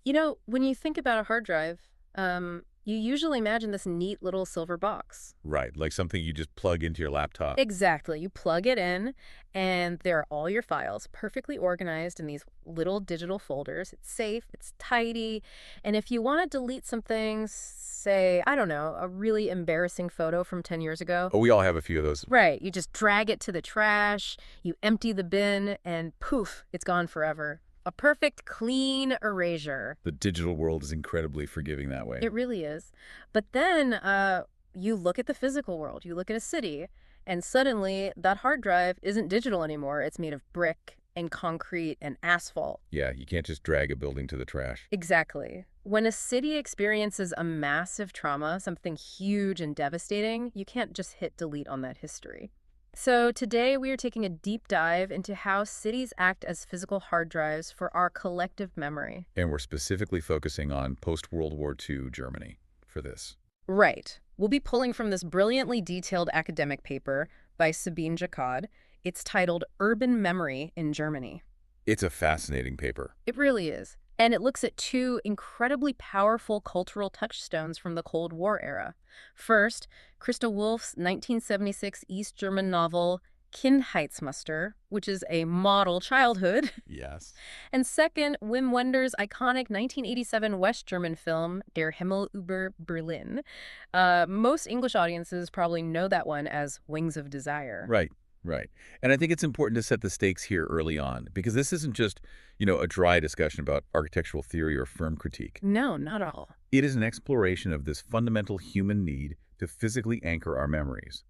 When you think about a hard drive, you usually imagine this neat little silver box. Right, like something you just plug into your laptop. Exactly. You plug it in, and there are all your files perfectly organized in these little digital folders. It's safe, it's tidy, and if you want to delete some things, say, I don't know, a really embarrassing photo from 10 years ago, Oh, we all have a few of those. right, you just drag it to the trash, you empty the bin, and poof, it's gone forever. A perfect, clean erasure. The digital world is incredibly forgiving that way. It really is. But then you look at the physical world, you look at a city, and suddenly that hard drive isn't digital anymore. It's made of brick and concrete and asphalt. Yeah, you can't just drag a building to the trash. Exactly. When a city experiences a massive trauma, something huge and devastating, you can't just hit delete on that history. So today we are taking a deep dive into how cities act as physical hard drives for our collective memory. And we're specifically focusing on post-World War II Germany for this. Right. We'll be pulling from this brilliantly detailed academic paper by Sabine Jaccaud. It's titled Urban Memory in Germany. It's a fascinating paper. It really is. And it looks at two incredibly powerful cultural touchstones from the Cold War era. First, Christa Wolf's 1976 East German novel Kindheitsmuster, which is a model childhood. Yes. And second, Wim Wenders' iconic 1987 West German film Der Himmel über Berlin. Most English audiences probably know that one as Wings of Desire. Right, right. And I think it's important to set the stakes here early on, because this isn't just, a dry discussion about architectural theory or firm critique. No, not at all. It is an exploration of this fundamental human need to physically anchor our memories.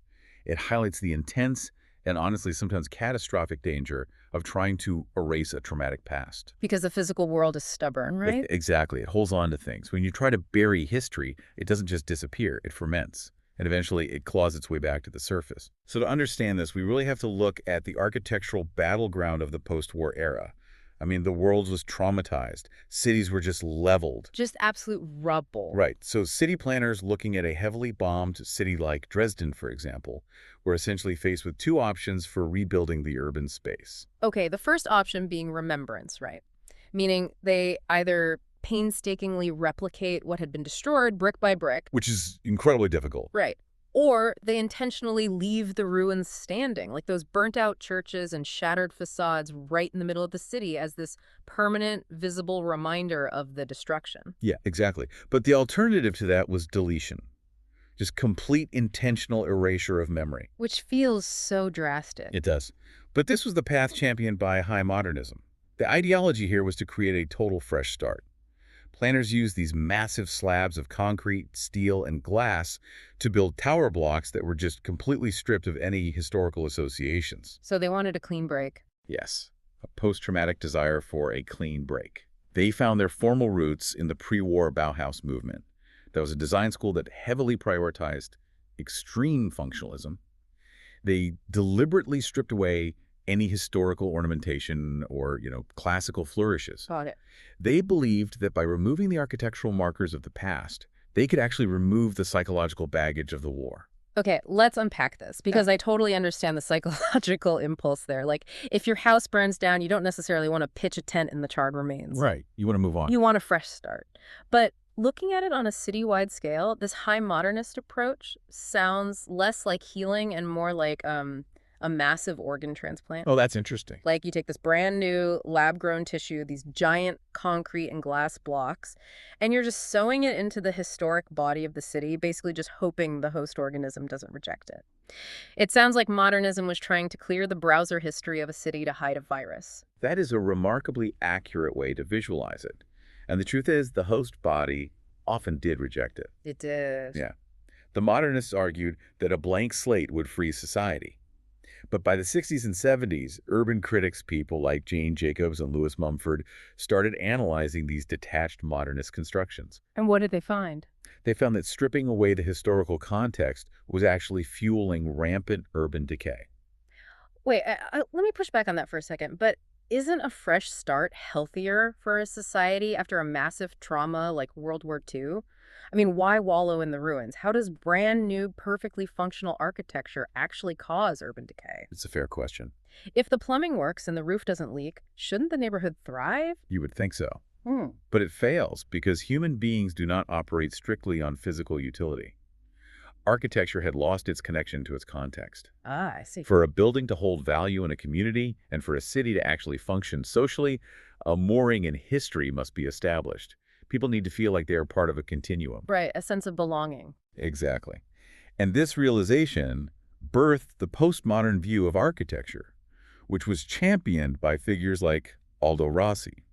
It highlights the intense and honestly sometimes catastrophic danger of trying to erase a traumatic past. Because the physical world is stubborn, right? Exactly. It holds on to things. When you try to bury history, it doesn't just disappear, it ferments. And eventually it claws its way back to the surface. So to understand this, we really have to look at the architectural battleground of the post-war era. I mean, the world was traumatized. Cities were just leveled. Just absolute rubble. Right. So city planners looking at a heavily bombed city like Dresden, for example, were essentially faced with two options for rebuilding the urban space. Okay, the first option being remembrance, right? Meaning they either painstakingly replicate what had been destroyed brick by brick. Which is incredibly difficult. Right. Or they intentionally leave the ruins standing, like those burnt-out churches and shattered facades right in the middle of the city as this permanent, visible reminder of the destruction. Yeah, exactly. But the alternative to that was deletion. Just complete intentional erasure of memory. Which feels so drastic. It does. But this was the path championed by high modernism. The ideology here was to create a total fresh start. Planners used these massive slabs of concrete, steel, and glass to build tower blocks that were just completely stripped of any historical associations. So they wanted a clean break. Yes, a post-traumatic desire for a clean break. They found their formal roots in the pre-war Bauhaus movement. That was a design school that heavily prioritized extreme functionalism. They deliberately stripped away any historical ornamentation or, classical flourishes. Got it. They believed that by removing the architectural markers of the past, they could actually remove the psychological baggage of the war. Okay, let's unpack this, because I totally understand the psychological impulse there. Like, if your house burns down, you don't necessarily want to pitch a tent in the charred remains. Right. You want to move on. You want a fresh start. But looking at it on a citywide scale, this high modernist approach sounds less like healing and more like a massive organ transplant. Oh, that's interesting. Like you take this brand new lab-grown tissue, these giant concrete and glass blocks, and you're just sewing it into the historic body of the city, basically just hoping the host organism doesn't reject it. It sounds like modernism was trying to clear the browser history of a city to hide a virus. That is a remarkably accurate way to visualize it. And the truth is, the host body often did reject it. It did. Yeah. The modernists argued that a blank slate would free society. But by the 60s and 70s, urban critics, people like Jane Jacobs and Louis Mumford, started analyzing these detached modernist constructions. And what did they find? They found that stripping away the historical context was actually fueling rampant urban decay. Wait, let me push back on that for a second. But isn't a fresh start healthier for a society after a massive trauma like World War II? I mean, why wallow in the ruins? How does brand new, perfectly functional architecture actually cause urban decay? It's a fair question. If the plumbing works and the roof doesn't leak, shouldn't the neighborhood thrive? You would think so. Hmm. But it fails because human beings do not operate strictly on physical utility. Architecture had lost its connection to its context. Ah, I see. For a building to hold value in a community and for a city to actually function socially, a mooring in history must be established. People need to feel like they are part of a continuum. Right, a sense of belonging. Exactly. And this realization birthed the postmodern view of architecture, which was championed by figures like Aldo Rossi.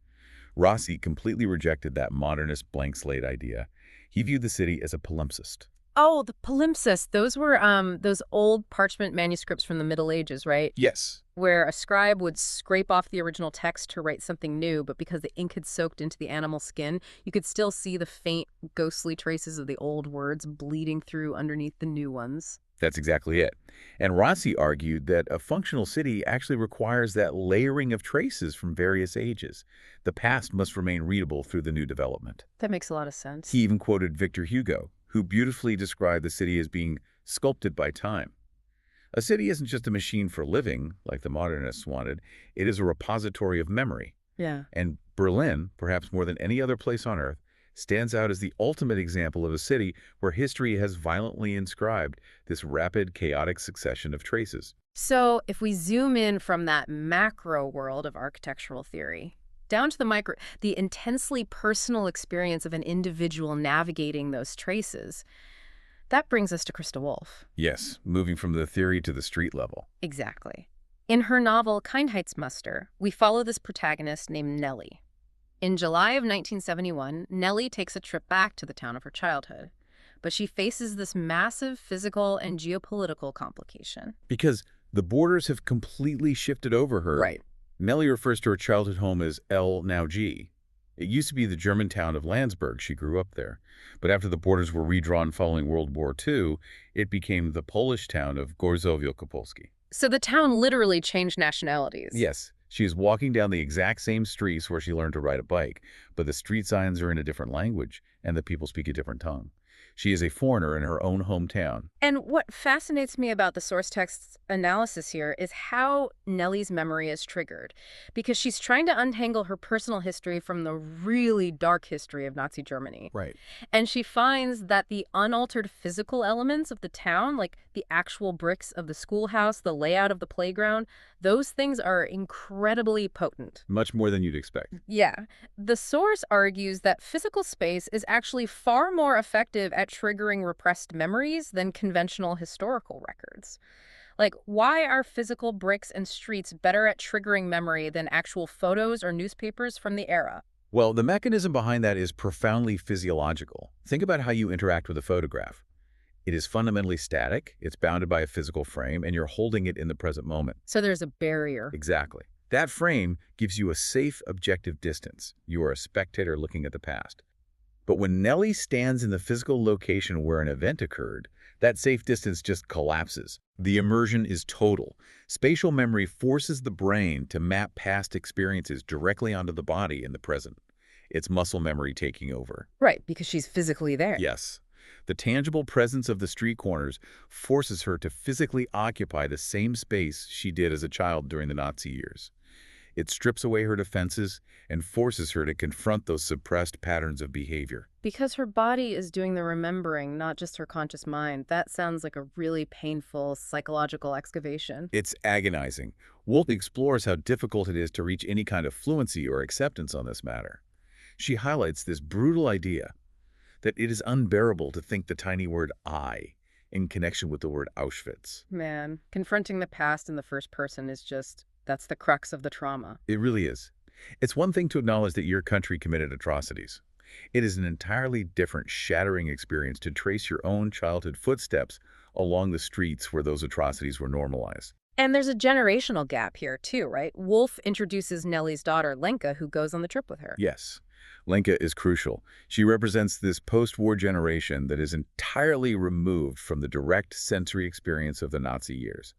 Rossi completely rejected that modernist blank slate idea. He viewed the city as a palimpsest. Oh, the palimpsest. Those were those old parchment manuscripts from the Middle Ages, right? Yes. Where a scribe would scrape off the original text to write something new, but because the ink had soaked into the animal skin, you could still see the faint, ghostly traces of the old words bleeding through underneath the new ones. That's exactly it. And Rossi argued that a functional city actually requires that layering of traces from various ages. The past must remain readable through the new development. That makes a lot of sense. He even quoted Victor Hugo, who beautifully described the city as being sculpted by time. A city isn't just a machine for living, like the modernists wanted. It is a repository of memory. Yeah. And Berlin, perhaps more than any other place on Earth, stands out as the ultimate example of a city where history has violently inscribed this rapid, chaotic succession of traces. So if we zoom in from that macro world of architectural theory, down to the micro, the intensely personal experience of an individual navigating those traces, that brings us to Christa Wolf. Yes, moving from the theory to the street level. Exactly. In her novel Kindheitsmuster, we follow this protagonist named Nellie. In July of 1971, Nellie takes a trip back to the town of her childhood. But she faces this massive physical and geopolitical complication. Because the borders have completely shifted over her. Right. Nellie refers to her childhood home as L, now G. It used to be the German town of Landsberg. She grew up there. But after the borders were redrawn following World War II, it became the Polish town of Gorzów Wielkopolski. So the town literally changed nationalities. Yes. She is walking down the exact same streets where she learned to ride a bike, but the street signs are in a different language, and the people speak a different tongue. She is a foreigner in her own hometown. And what fascinates me about the source text analysis here is how Nellie's memory is triggered, because she's trying to untangle her personal history from the really dark history of Nazi Germany. Right. And she finds that the unaltered physical elements of the town, like the actual bricks of the schoolhouse, the layout of the playground, those things are incredibly potent. Much more than you'd expect. Yeah. The source argues that physical space is actually far more effective at triggering repressed memories than conventional historical records. Like, why are physical bricks and streets better at triggering memory than actual photos or newspapers from the era? Well, the mechanism behind that is profoundly physiological. Think about how you interact with a photograph. It is fundamentally static, it's bounded by a physical frame, and you're holding it in the present moment. So there's a barrier. Exactly. That frame gives you a safe, objective distance. You are a spectator looking at the past. But when Nellie stands in the physical location where an event occurred, that safe distance just collapses. The immersion is total. Spatial memory forces the brain to map past experiences directly onto the body in the present. It's muscle memory taking over. Right, because she's physically there. Yes. The tangible presence of the street corners forces her to physically occupy the same space she did as a child during the Nazi years. It strips away her defenses and forces her to confront those suppressed patterns of behavior. Because her body is doing the remembering, not just her conscious mind. That sounds like a really painful psychological excavation. It's agonizing. Wolf explores how difficult it is to reach any kind of fluency or acceptance on this matter. She highlights this brutal idea that it is unbearable to think the tiny word I in connection with the word Auschwitz. Man, confronting the past in the first person is just, that's the crux of the trauma. It really is. It's one thing to acknowledge that your country committed atrocities. It is an entirely different, shattering experience to trace your own childhood footsteps along the streets where those atrocities were normalized. And there's a generational gap here, too, right? Wolf introduces Nellie's daughter, Lenka, who goes on the trip with her. Yes. Lenka is crucial. She represents this post-war generation that is entirely removed from the direct sensory experience of the Nazi years.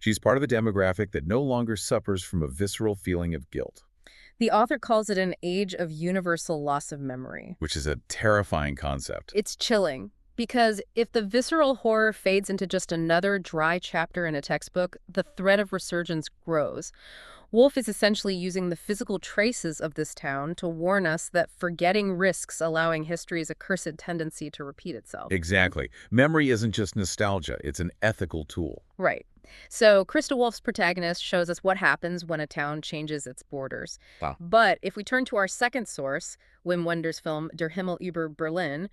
She's part of a demographic that no longer suffers from a visceral feeling of guilt. The author calls it an age of universal loss of memory. Which is a terrifying concept. It's chilling, because if the visceral horror fades into just another dry chapter in a textbook, the threat of resurgence grows. Wolf is essentially using the physical traces of this town to warn us that forgetting risks allowing history's accursed tendency to repeat itself. Exactly. Memory isn't just nostalgia, it's an ethical tool. Right. So Christa Wolf's protagonist shows us what happens when a town changes its borders. Wow. But if we turn to our second source, Wim Wenders' film Der Himmel über Berlin,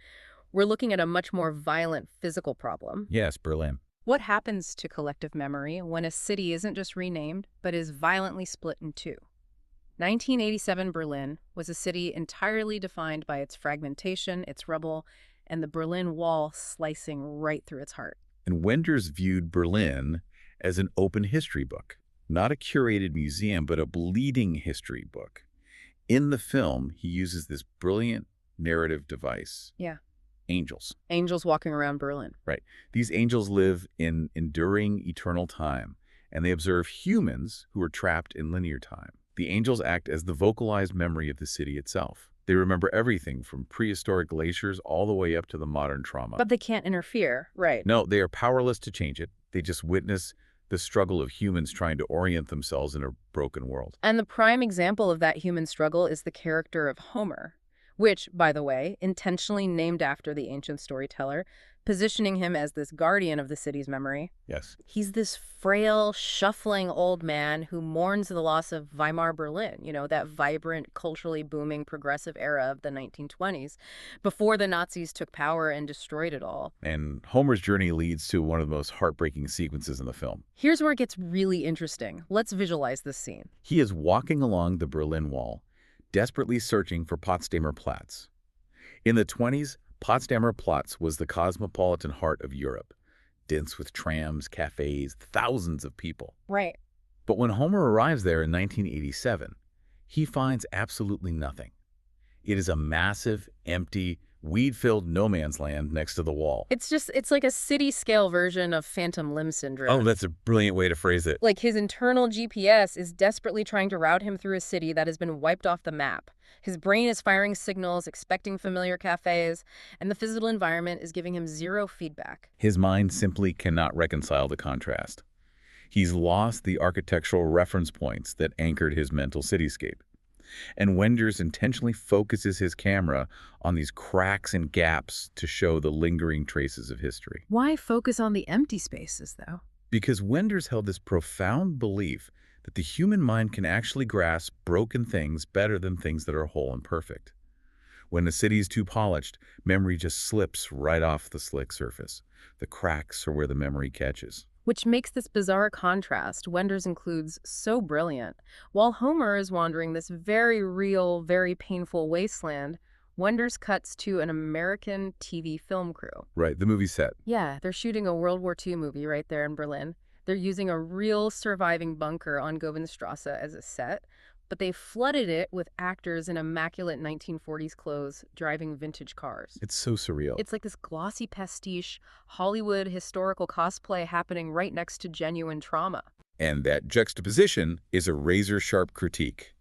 we're looking at a much more violent physical problem. Yes, Berlin. What happens to collective memory when a city isn't just renamed, but is violently split in two? 1987 Berlin was a city entirely defined by its fragmentation, its rubble, and the Berlin Wall slicing right through its heart. And Wenders viewed Berlin as an open history book, not a curated museum, but a bleeding history book. In the film, he uses this brilliant narrative device. Yeah. Angels. Angels walking around Berlin. Right. These angels live in enduring eternal time, and they observe humans who are trapped in linear time. The angels act as the vocalized memory of the city itself. They remember everything from prehistoric glaciers all the way up to the modern trauma. But they can't interfere, right? No, they are powerless to change it. They just witness the struggle of humans trying to orient themselves in a broken world. And the prime example of that human struggle is the character of Homer, which, by the way, intentionally named after the ancient storyteller, positioning him as this guardian of the city's memory. Yes. He's this frail, shuffling old man who mourns the loss of Weimar Berlin, that vibrant, culturally booming, progressive era of the 1920s, before the Nazis took power and destroyed it all. And Homer's journey leads to one of the most heartbreaking sequences in the film. Here's where it gets really interesting. Let's visualize this scene. He is walking along the Berlin Wall, desperately searching for Potsdamer Platz. In the 20s, Potsdamer Platz was the cosmopolitan heart of Europe, dense with trams, cafes, thousands of people. Right. But when Homer arrives there in 1987, he finds absolutely nothing. It is a massive, empty, weed-filled no man's land next to the wall. It's like a city-scale version of phantom limb syndrome. Oh, that's a brilliant way to phrase it. Like his internal GPS is desperately trying to route him through a city that has been wiped off the map. His brain is firing signals, expecting familiar cafes, and the physical environment is giving him zero feedback. His mind simply cannot reconcile the contrast. He's lost the architectural reference points that anchored his mental cityscape. And Wenders intentionally focuses his camera on these cracks and gaps to show the lingering traces of history. Why focus on the empty spaces, though? Because Wenders held this profound belief that the human mind can actually grasp broken things better than things that are whole and perfect. When the city is too polished, memory just slips right off the slick surface. The cracks are where the memory catches. Which makes this bizarre contrast Wenders includes so brilliant. While Homer is wandering this very real, very painful wasteland, Wenders cuts to an American TV film crew. Right, the movie set. Yeah, they're shooting a World War II movie right there in Berlin. They're using a real surviving bunker on Goebenstrasse as a set, but they flooded it with actors in immaculate 1940s clothes driving vintage cars. It's so surreal. It's like this glossy pastiche, Hollywood historical cosplay happening right next to genuine trauma. And that juxtaposition is a razor-sharp critique.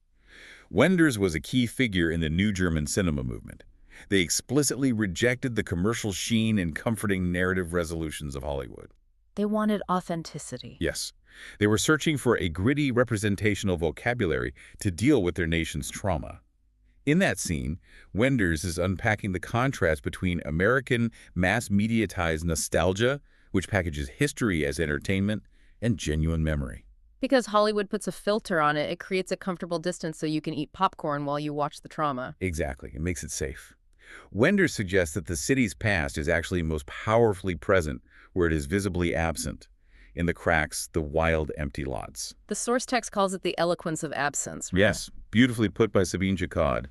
Wenders was a key figure in the New German Cinema movement. They explicitly rejected the commercial sheen and comforting narrative resolutions of Hollywood. They wanted authenticity. Yes. They were searching for a gritty representational vocabulary to deal with their nation's trauma. In that scene, Wenders is unpacking the contrast between American mass-mediatized nostalgia, which packages history as entertainment, and genuine memory. Because Hollywood puts a filter on it, it creates a comfortable distance so you can eat popcorn while you watch the trauma. Exactly. It makes it safe. Wenders suggests that the city's past is actually most powerfully present where it is visibly absent. In the cracks, the wild, empty lots. The source text calls it the eloquence of absence. Right? Yes, beautifully put by Sabine Jaccaud.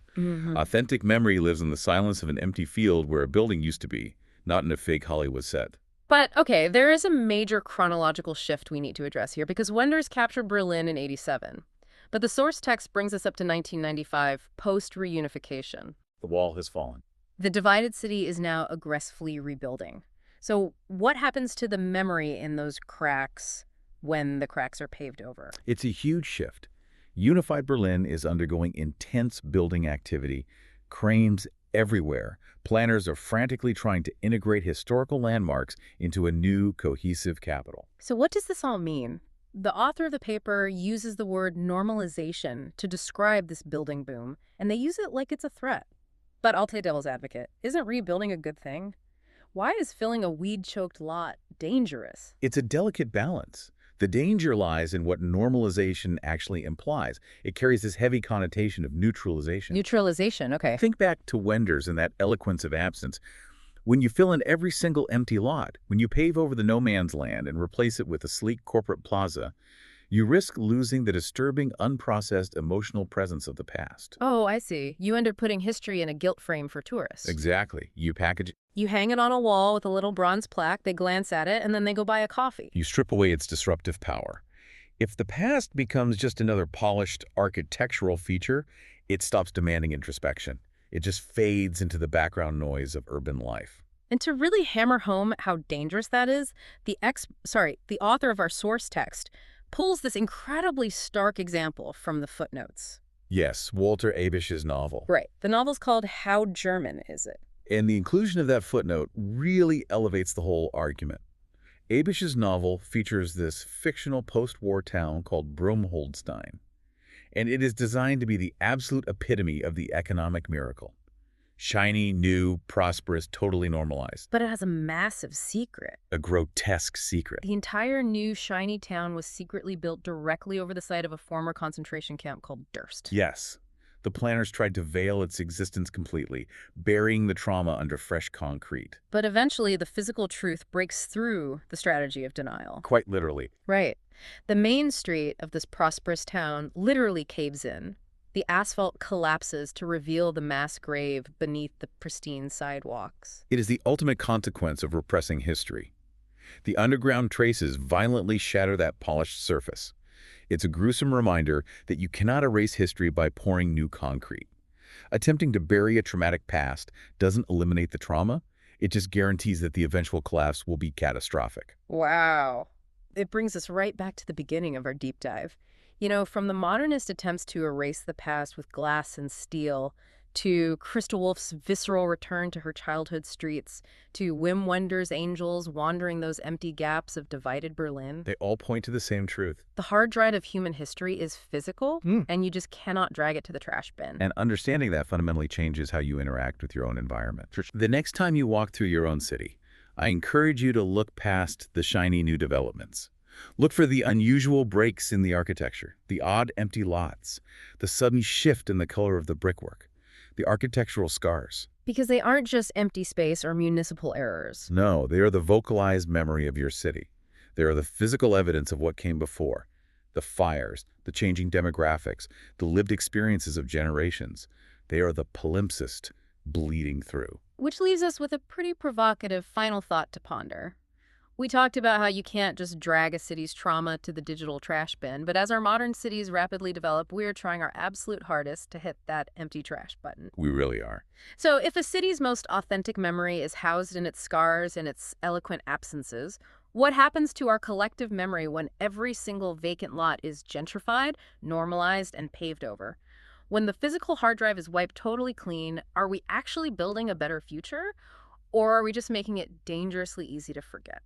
Authentic memory lives in the silence of an empty field where a building used to be, not in a fake Hollywood set. But, okay, there is a major chronological shift we need to address here because Wenders captured Berlin in '87. But the source text brings us up to 1995, post-reunification. The wall has fallen. The divided city is now aggressively rebuilding. So what happens to the memory in those cracks when the cracks are paved over? It's a huge shift. Unified Berlin is undergoing intense building activity, cranes everywhere. Planners are frantically trying to integrate historical landmarks into a new, cohesive capital. So what does this all mean? The author of the paper uses the word normalization to describe this building boom, and they use it like it's a threat. But I'll play devil's advocate. Isn't rebuilding a good thing? Why is filling a weed-choked lot dangerous? It's a delicate balance. The danger lies in what normalization actually implies. It carries this heavy connotation of neutralization. Neutralization, okay. Think back to Wenders and that eloquence of absence. When you fill in every single empty lot, when you pave over the no man's land and replace it with a sleek corporate plaza, you risk losing the disturbing, unprocessed emotional presence of the past. Oh, I see. You end up putting history in a gilt frame for tourists. Exactly. You package it, You hang it on a wall with a little bronze plaque, they glance at it, and then they go buy a coffee. you strip away its disruptive power. If the past becomes just another polished architectural feature, it stops demanding introspection. It just fades into the background noise of urban life. And to really hammer home how dangerous that is, the author of our source text pulls this incredibly stark example from the footnotes. Yes, Walter Abisch's novel. Right. The novel's called How German Is It? And the inclusion of that footnote really elevates the whole argument. Abisch's novel features this fictional post-war town called Brumholdstein, and it is designed to be the absolute epitome of the economic miracle. Shiny, new, prosperous, totally normalized. But it has a massive secret. A grotesque secret. The entire new shiny town was secretly built directly over the site of a former concentration camp called Durst. Yes, the planners tried to veil its existence completely, burying the trauma under fresh concrete. But eventually, the physical truth breaks through the strategy of denial. Quite literally. Right. The main street of this prosperous town literally caves in. The asphalt collapses to reveal the mass grave beneath the pristine sidewalks. It is the ultimate consequence of repressing history. The underground traces violently shatter that polished surface. It's a gruesome reminder that you cannot erase history by pouring new concrete. Attempting to bury a traumatic past doesn't eliminate the trauma. It just guarantees that the eventual collapse will be catastrophic. Wow. It brings us right back to the beginning of our deep dive. You know, from the modernist attempts to erase the past with glass and steel, to Christa Wolf's visceral return to her childhood streets, to Wim Wenders' angels wandering those empty gaps of divided Berlin. They all point to the same truth. The hard drive of human history is physical, and you just cannot drag it to the trash bin. And understanding that fundamentally changes how you interact with your own environment. The next time you walk through your own city, I encourage you to look past the shiny new developments. Look for the unusual breaks in the architecture, the odd empty lots, the sudden shift in the color of the brickwork, the architectural scars. Because they aren't just empty space or municipal errors. No, they are the vocalized memory of your city. They are the physical evidence of what came before. The fires, the changing demographics, the lived experiences of generations. They are the palimpsest bleeding through. Which leaves us with a pretty provocative final thought to ponder. We talked about how you can't just drag a city's trauma to the digital trash bin, but as our modern cities rapidly develop, we are trying our absolute hardest to hit that empty trash button. We really are. So if a city's most authentic memory is housed in its scars and its eloquent absences, what happens to our collective memory when every single vacant lot is gentrified, normalized, and paved over? When the physical hard drive is wiped totally clean, are we actually building a better future? Or are we just making it dangerously easy to forget?